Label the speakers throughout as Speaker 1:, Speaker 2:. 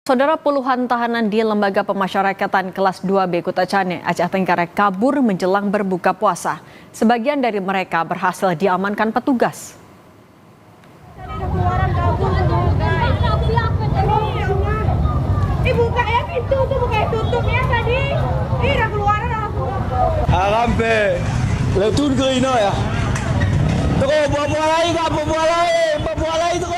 Speaker 1: Saudara, puluhan tahanan di Lembaga Pemasyarakatan kelas 2B Kutacane, Aceh Tenggara kabur menjelang berbuka puasa. Sebagian dari mereka berhasil diamankan petugas.
Speaker 2: Buka ya pintu tuh, buka tutup ya tadi. Udah keluaran aku.
Speaker 3: Sampai letun ke ini ya.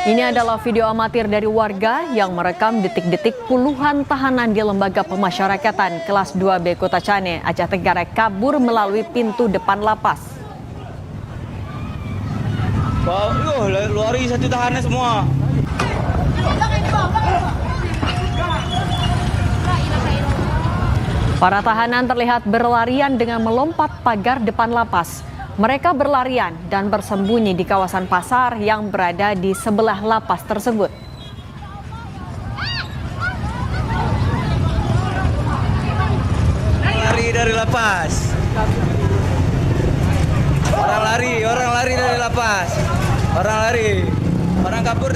Speaker 1: Ini adalah video amatir dari warga yang merekam detik-detik puluhan tahanan di Lembaga Pemasyarakatan kelas 2B Kutacane, Aceh Tenggara kabur melalui pintu depan lapas.
Speaker 3: Lari satu tahanan semua.
Speaker 1: Para tahanan terlihat berlarian dengan melompat pagar depan lapas. Mereka berlarian dan bersembunyi di kawasan pasar yang berada di sebelah lapas tersebut.
Speaker 3: Lari dari lapas. Orang lari dari lapas. Orang kabur.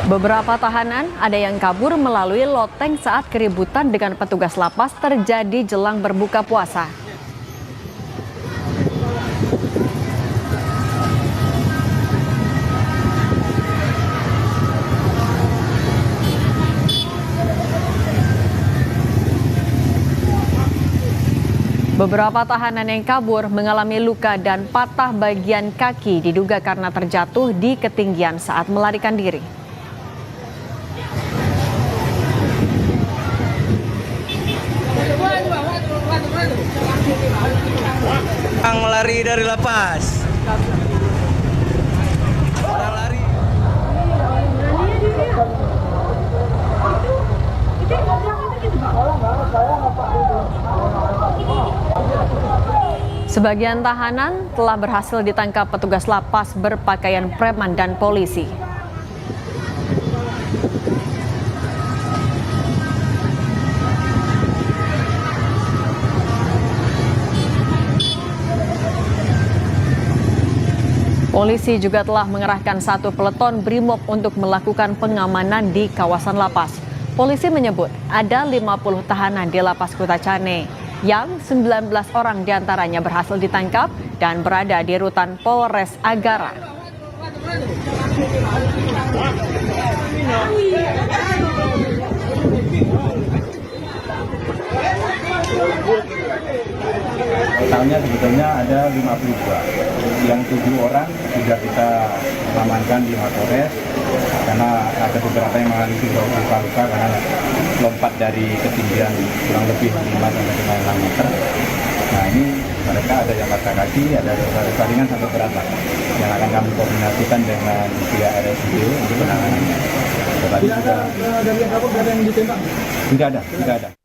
Speaker 1: Beberapa tahanan ada yang kabur melalui loteng saat keributan dengan petugas lapas terjadi jelang berbuka puasa. Beberapa tahanan yang kabur mengalami luka dan patah bagian kaki diduga karena terjatuh di ketinggian saat melarikan diri.
Speaker 3: Yang lari dari lapas. Orang lari.
Speaker 1: Sebagian tahanan telah berhasil ditangkap petugas lapas berpakaian preman dan polisi. Polisi juga telah mengerahkan satu peleton BRIMOB untuk melakukan pengamanan di kawasan lapas. Polisi menyebut ada 50 tahanan di Lapas Kutacane, yang 19 orang diantaranya berhasil ditangkap dan berada di rutan Polres Agara.
Speaker 4: Totalnya sebetulnya ada 52, yang 7 orang sudah kita amankan di Mapolres karena ada beberapa yang mengalami luka-luka karena lompat dari ketinggian kurang lebih 5-6 meter. Nah ini mereka ada yang patah kaki, ada luka ringan sampai berat yang akan kami koordinasikan dengan pihak RSUD untuk penanganannya.
Speaker 5: Tidak ada yang ditembak?
Speaker 4: Tidak ada.